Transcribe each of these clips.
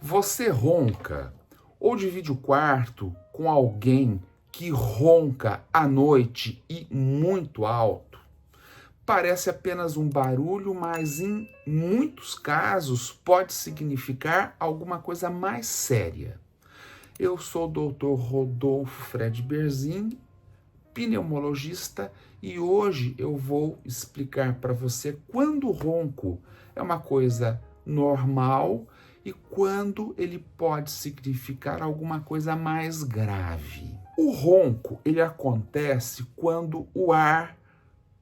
Você ronca ou divide o quarto com alguém que ronca à noite e muito alto? Parece apenas um barulho, mas em muitos casos pode significar alguma coisa mais séria. Eu sou o Dr. Rodolfo Fred Berzin, pneumologista, e hoje eu vou explicar para você quando o ronco é uma coisa normal e quando ele pode significar alguma coisa mais grave. O ronco, ele acontece quando o ar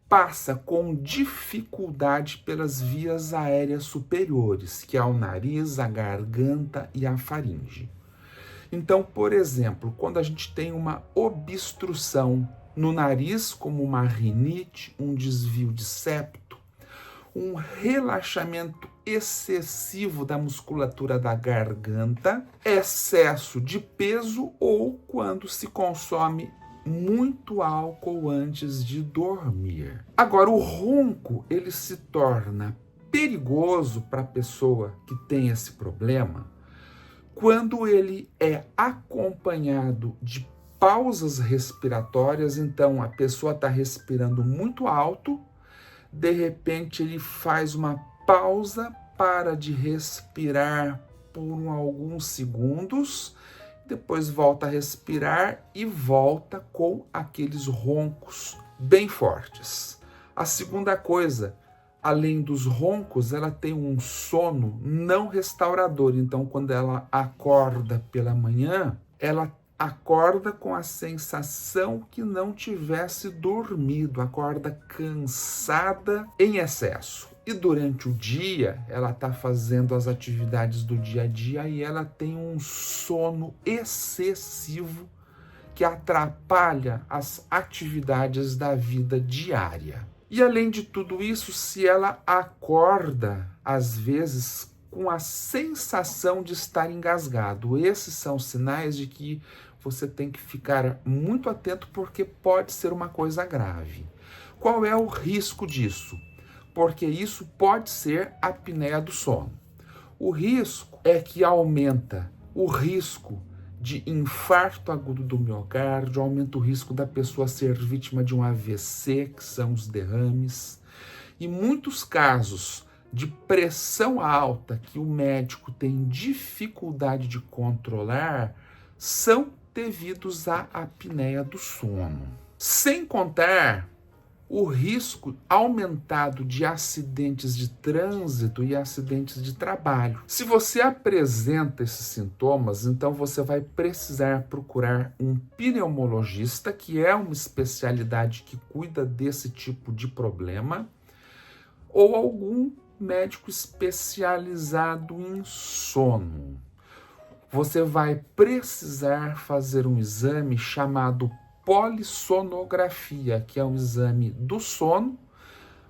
passa com dificuldade pelas vias aéreas superiores, que é o nariz, a garganta e a faringe. Então, por exemplo, quando a gente tem uma obstrução no nariz, como uma rinite, um desvio de septo, um relaxamento excessivo da musculatura da garganta, excesso de peso ou quando se consome muito álcool antes de dormir. Agora, o ronco, ele se torna perigoso para a pessoa que tem esse problema quando ele é acompanhado de pausas respiratórias. Então a pessoa está respirando muito alto, de repente ele faz uma pausa, para de respirar por alguns segundos, depois volta a respirar e volta com aqueles roncos bem fortes. A segunda coisa, além dos roncos, ela tem um sono não restaurador. Então, quando ela acorda pela manhã, ela acorda com a sensação que não tivesse dormido, acorda cansada em excesso. E durante o dia, ela está fazendo as atividades do dia a dia e ela tem um sono excessivo que atrapalha as atividades da vida diária. E além de tudo isso, se ela acorda, às vezes, com a sensação de estar engasgado, esses são sinais de que você tem que ficar muito atento, porque pode ser uma coisa grave. Qual é o risco disso? Porque isso pode ser a apneia do sono. O risco é que aumenta o risco de infarto agudo do miocárdio, aumenta o risco da pessoa ser vítima de um AVC, que são os derrames, e muitos casos de pressão alta que o médico tem dificuldade de controlar são devidos à apneia do sono. Sem contar o risco aumentado de acidentes de trânsito e acidentes de trabalho. Se você apresenta esses sintomas, então você vai precisar procurar um pneumologista, que é uma especialidade que cuida desse tipo de problema, ou algum médico especializado em sono. Você vai precisar fazer um exame chamado polissonografia, que é um exame do sono.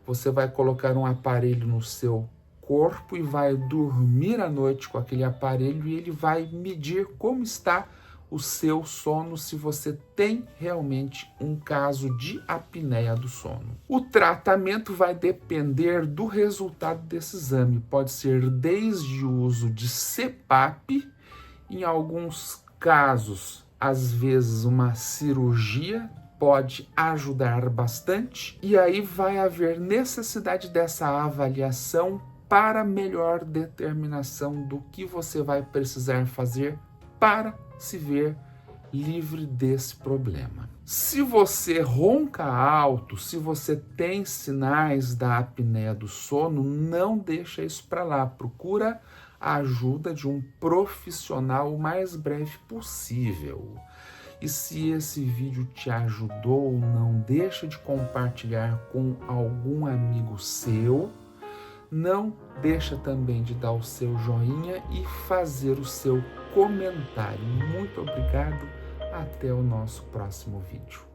Você vai colocar um aparelho no seu corpo e vai dormir à noite com aquele aparelho, e ele vai medir como está o seu sono, se você tem realmente um caso de apneia do sono. O tratamento vai depender do resultado desse exame. Pode ser desde o uso de CPAP, em alguns casos, às vezes uma cirurgia pode ajudar bastante, e aí vai haver necessidade dessa avaliação para melhor determinação do que você vai precisar fazer para se ver livre desse problema. Se você ronca alto, se você tem sinais da apneia do sono, não deixa isso para lá. Procura a ajuda de um profissional o mais breve possível. E se esse vídeo te ajudou, não deixa de compartilhar com algum amigo seu. Não deixa também de dar o seu joinha e fazer o seu comentário. Muito obrigado. Até o nosso próximo vídeo.